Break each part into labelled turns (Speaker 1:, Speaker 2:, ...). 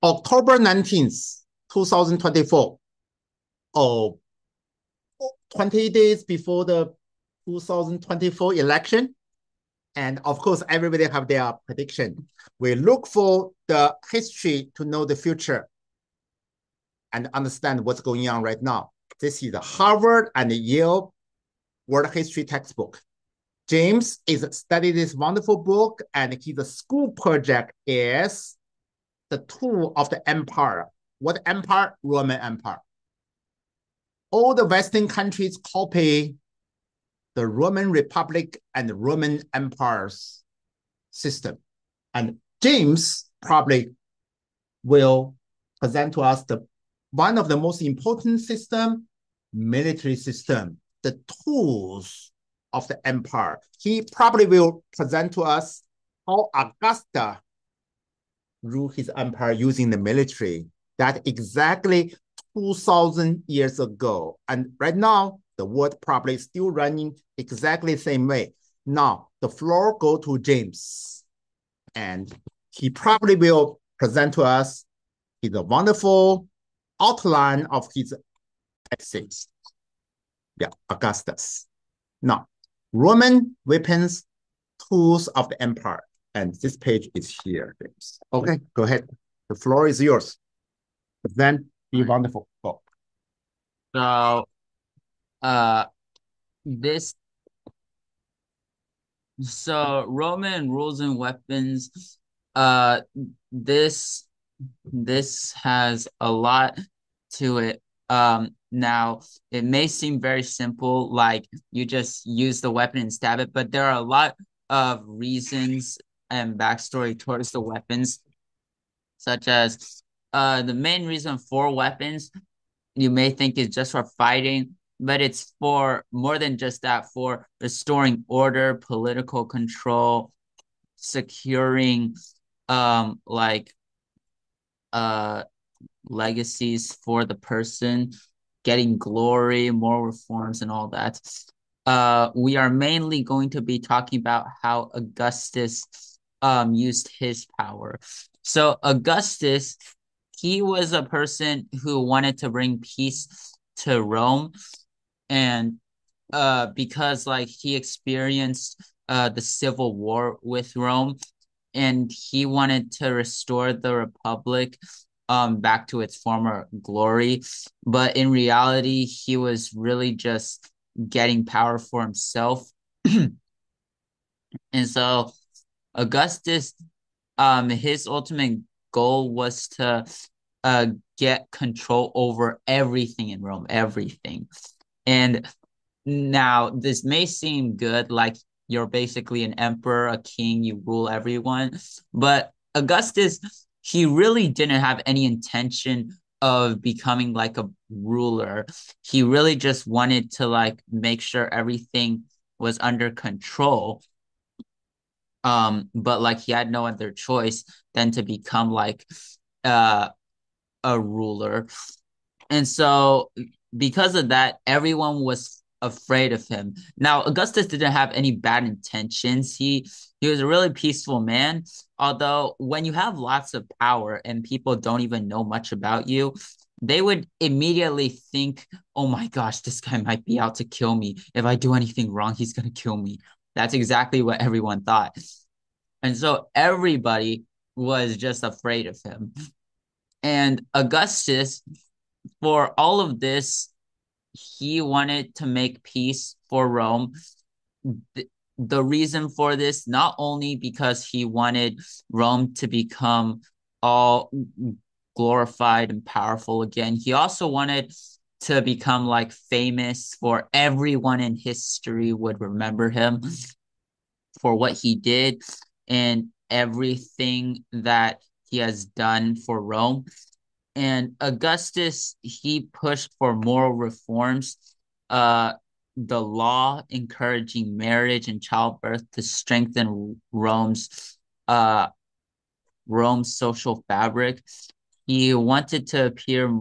Speaker 1: October 19th, 2024, or 20 days before the 2024 election. And of course, everybody have their prediction. We look for the history to know the future and understand what's going on right now. This is the Harvard and the Yale World History textbook. James is studying this wonderful book, and his school project is the tool of the empire. What empire? Roman Empire. All the Western countries copy the Roman Republic and the Roman Empire's system. And James probably will present to us one of the most important system, military system, the tools of the empire. He probably will present to us how Augustus ruled his empire using the military. That exactly 2,000 years ago. And right now, the world probably still running exactly the same way. Now, the floor go to James. And he probably will present to us his wonderful outline of his essays. Yeah, Augustus. Now, Roman weapons, tools of the empire. And this page is here, James. Okay, go ahead. The floor is yours. Then be wonderful. Go.
Speaker 2: So, uh, this, Roman rules and weapons, uh, this, this has a lot to it. Now it may seem very simple, like you just use the weapon and stab it, but there are a lot of reasons and backstory towards the weapons, such as, the main reason for weapons you may think is just for fighting, but it's for more than just that, for restoring order, political control, securing like uh legacies for the person, getting glory, moral reforms, and all that. We are mainly going to be talking about how Augustus used his power. So Augustus, he was a person who wanted to bring peace to Rome, and because like he experienced the civil war with Rome, and he wanted to restore the republic back to its former glory. But in reality, he was really just getting power for himself. And so Augustus, his ultimate goal was to uh get control over everything in Rome, everything. And now this may seem good, like you're basically an emperor, a king, you rule everyone, but Augustus, he really didn't have any intention of becoming like a ruler. He really just wanted to like make sure everything was under control. But like he had no other choice than to become like uh a ruler. And so because of that, everyone was afraid of him. Now, Augustus didn't have any bad intentions. He was a really peaceful man. Although when you have lots of power and people don't even know much about you, they would immediately think, "Oh my gosh, this guy might be out to kill me. If I do anything wrong, he's gonna kill me." That's exactly what everyone thought. And so everybody was just afraid of him. And Augustus, for all of this, he wanted to make peace for Rome. The reason for this, not only because he wanted Rome to become all glorified and powerful again, he also wanted to become like famous, for everyone in history would remember him for what he did and everything that he has done for Rome. And Augustus, he pushed for moral reforms, uh, the law encouraging marriage and childbirth to strengthen uh, Rome's social fabric. He wanted to appear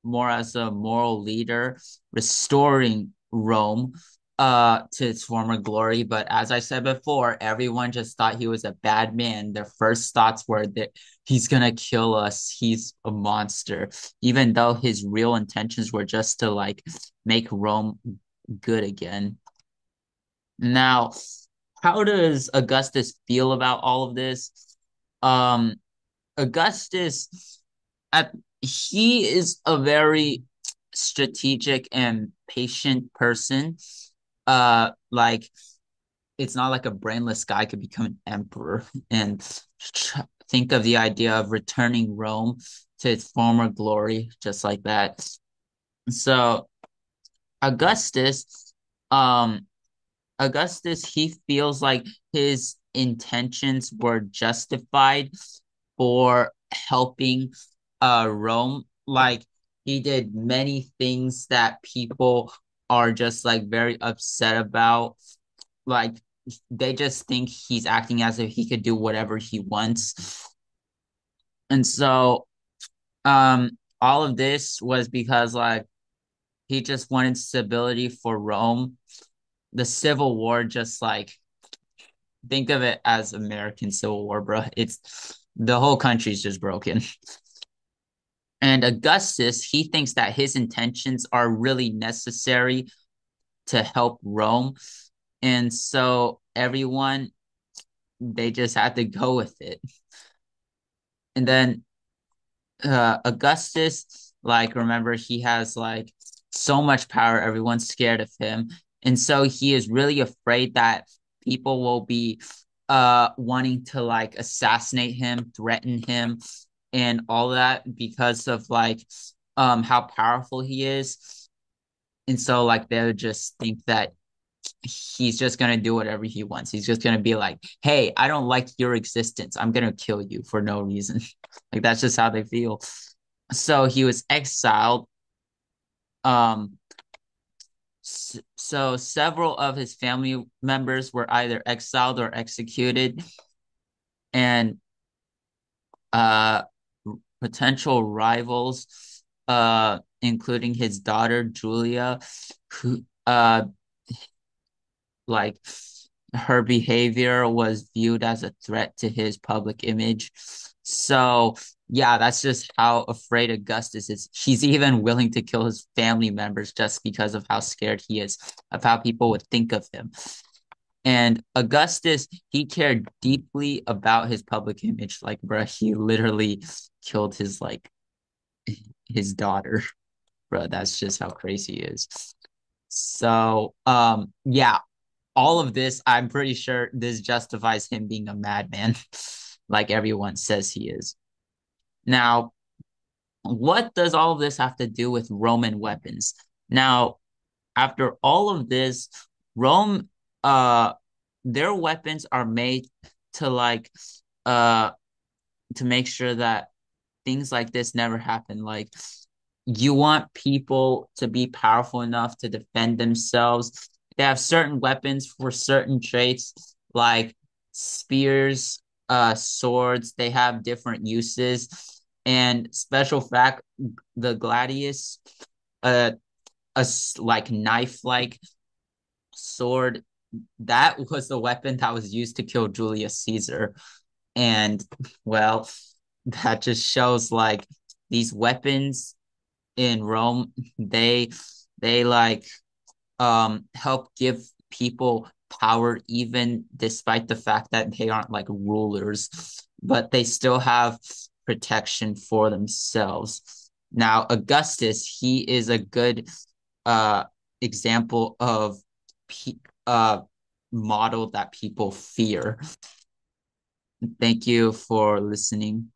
Speaker 2: more as a moral leader, restoring Rome. to its former glory. But as I said before, everyone just thought he was a bad man. Their first thoughts were that he's gonna kill us, he's a monster, even though his real intentions were just to like make Rome good again. Now, how does Augustus feel about all of this? Um, Augustus, at he is a very strategic and patient person. Like it's not like a brainless guy could become an emperor and think of the idea of returning Rome to its former glory, just like that. So Augustus, um, Augustus, he feels like his intentions were justified for helping Rome. Like he did many things that people are just like very upset about. Like they just think he's acting as if he could do whatever he wants. And so all of this was because like he just wanted stability for Rome. The Civil War just like think of it as American Civil War, bro. It's the whole country's just broken. And Augustus, he thinks that his intentions are really necessary to help Rome. And so everyone, they just had to go with it. And then Augustus, like, remember, he has like so much power, everyone's scared of him. And so he is really afraid that people will be wanting to like assassinate him, threaten him, and all that because of like how powerful he is. And so like they would just think that he's just gonna do whatever he wants. He's just gonna be like, "Hey, I don't like your existence. I'm gonna kill you for no reason." Like that's just how they feel. So he was exiled. Um, so several of his family members were either exiled or executed, and uh, potential rivals, including his daughter Julia, who like her behavior was viewed as a threat to his public image. So, yeah, that's just how afraid Augustus is. He's even willing to kill his family members just because of how scared he is of how people would think of him. And Augustus, he cared deeply about his public image. Like, bro, he literally killed his daughter. Bro, that's just how crazy he is. So, yeah, all of this, I'm pretty sure this justifies him being a madman, like everyone says he is. Now, what does all of this have to do with Roman weapons? Now, after all of this, Rome, uh, their weapons are made to like, uh, to make sure that things like this never happen. Like, you want people to be powerful enough to defend themselves. They have certain weapons for certain traits, like spears, swords. They have different uses. And special fact, the gladius, uh, like knife-like sword, that was the weapon that was used to kill Julius Caesar. And well, that just shows like these weapons in Rome, they like help give people power even despite the fact that they aren't like rulers, but they still have protection for themselves. Now, Augustus, he is a good uh example of pe model that people fear. Thank you for listening.